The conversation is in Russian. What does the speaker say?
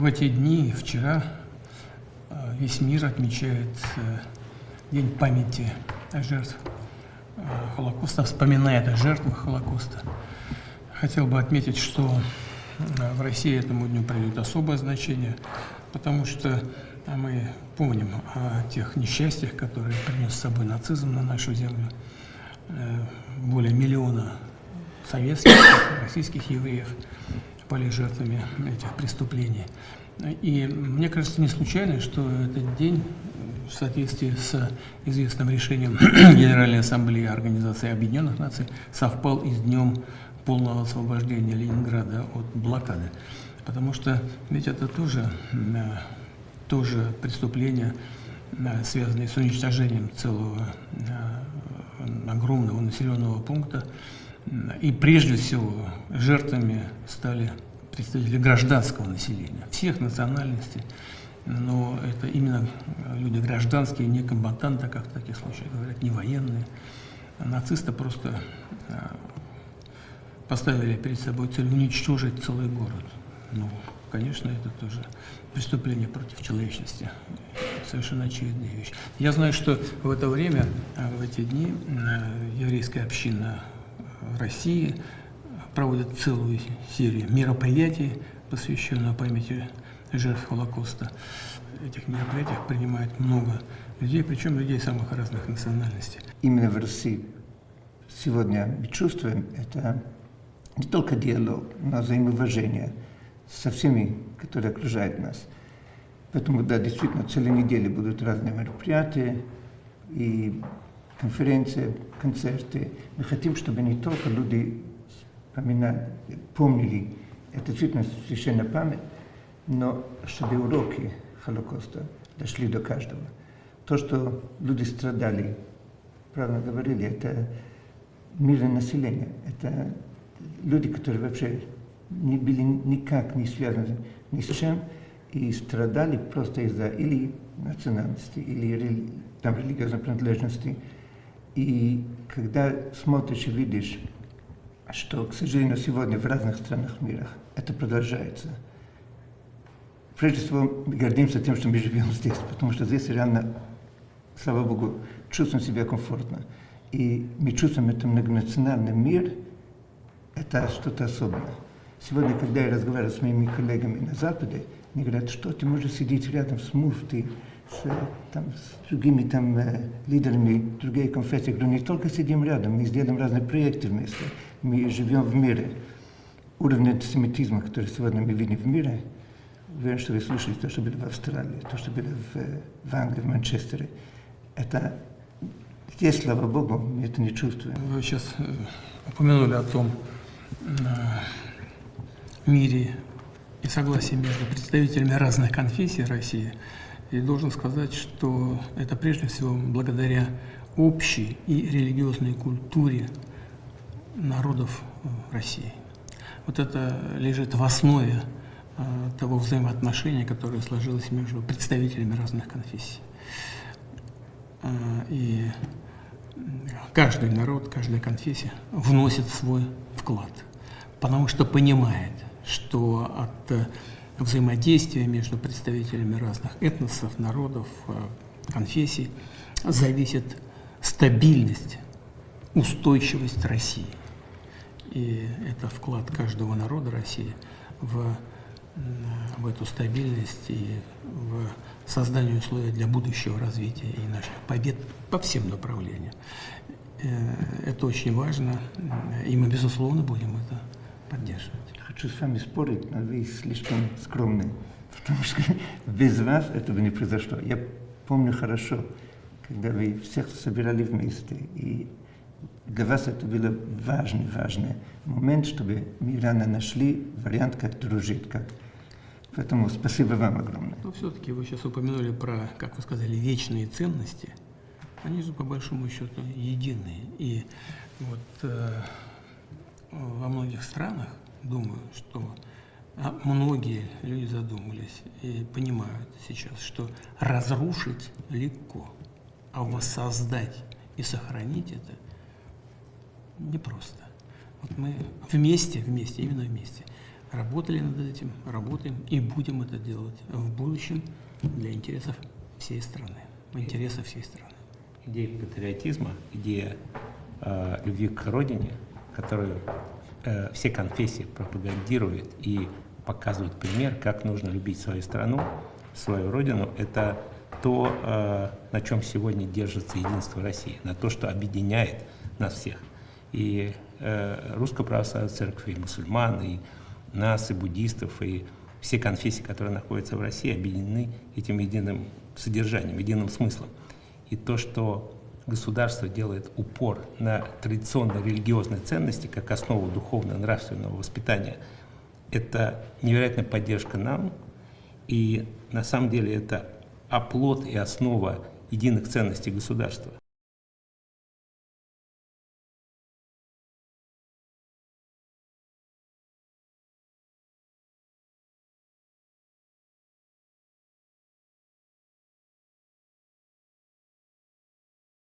В эти дни, вчера, весь мир отмечает День памяти жертв Холокоста, вспоминает о жертвах Холокоста. Хотел бы отметить, что в России этому дню придает особое значение, потому что мы помним о тех несчастьях, которые принес с собой нацизм на нашу землю. Более миллиона советских, российских евреев были жертвами этих преступлений. И мне кажется, не случайно, что этот день в соответствии с известным решением Генеральной Ассамблеи Организации Объединенных Наций совпал и с днем полного освобождения Ленинграда от блокады. Потому что ведь это тоже преступление, связанное с уничтожением целого огромного населенного пункта. И прежде всего жертвами стали представители гражданского населения, всех национальностей. Но это именно люди гражданские, не комбатанты, как в таких случаях говорят, не военные. Нацисты просто поставили перед собой цель уничтожить целый город. Ну, конечно, это тоже преступление против человечности. Совершенно очевидная вещь. Я знаю, что в это время, в эти дни, еврейская община России проводит целую серию мероприятий, посвященных памяти жертв Холокоста. В этих мероприятиях принимает много людей, причем людей самых разных национальностей. Именно в России сегодня мы чувствуем это не только диалог, но взаимоуважение со всеми, которые окружают нас. Поэтому, да, действительно, целые недели будут разные мероприятия и конференции, концерты. Мы хотим, чтобы не только люди помнили, это действительно священная память, но чтобы уроки Холокоста дошли до каждого. То, что люди страдали, правильно говорили, это мирное население, это люди, которые вообще не были никак не связаны ни с чем и страдали просто из-за или национальности, или там, религиозной принадлежности. И когда смотришь и видишь, что, к сожалению, сегодня в разных странах мира это продолжается. Прежде всего, мы гордимся тем, что мы живем здесь, потому что здесь реально, слава Богу, чувствуем себя комфортно. И мы чувствуем этот многонациональный мир, это что-то особенное. Сегодня, когда я разговариваю с моими коллегами на Западе, они говорят, что ты можешь сидеть рядом с муфти, с другими лидерами других конфессий. Я говорю, не только сидим рядом, мы сделаем разные проекты вместе. Мы живем в мире. Уровень антисемитизма, который сегодня мы видим в мире, уверен, что вы слышали то, что было в Австралии, то, что было в Англии, в Манчестере. Это здесь, слава Богу, мы это не чувствуем. Вы сейчас упомянули о том мире и согласии между представителями разных конфессий России. И должен сказать, что это прежде всего благодаря общей и религиозной культуре народов России. Вот это лежит в основе того взаимоотношения, которое сложилось между представителями разных конфессий. И каждый народ, каждая конфессия вносит свой вклад, потому что понимает, что от взаимодействия между представителями разных этносов, народов, конфессий зависит стабильность, устойчивость России. И это вклад каждого народа России в эту стабильность и в создание условий для будущего развития и наших побед по всем направлениям. Это очень важно, и мы, безусловно, будем это поддерживать. Хочу с вами спорить, но вы слишком скромны, потому что без вас этого не произошло. Я помню хорошо, когда вы всех собирали вместе, и для вас это был важный момент, чтобы мы рано нашли вариант, как дружить. Поэтому спасибо вам огромное. Но все-таки вы сейчас упомянули про, как вы сказали, вечные ценности. Они же по большому счету единые. И вот во многих странах, думаю, что многие люди задумались и понимают сейчас, что разрушить легко, а воссоздать и сохранить это непросто. Вот мы вместе, именно вместе работали над этим, работаем и будем это делать в будущем для интересов всей страны, интересов всей страны. Идея патриотизма, идея любви к родине, которую все конфессии пропагандируют и показывают пример, как нужно любить свою страну, свою родину, это то, на чем сегодня держится единство России, на то, что объединяет нас всех. И Русская Православная Церковь, и мусульман, и нас, и буддистов, и все конфессии, которые находятся в России, объединены этим единым содержанием, единым смыслом. И то, что государство делает упор на традиционные религиозные ценности как основу духовно-нравственного воспитания, это невероятная поддержка нам, и на самом деле это оплот и основа единых ценностей государства.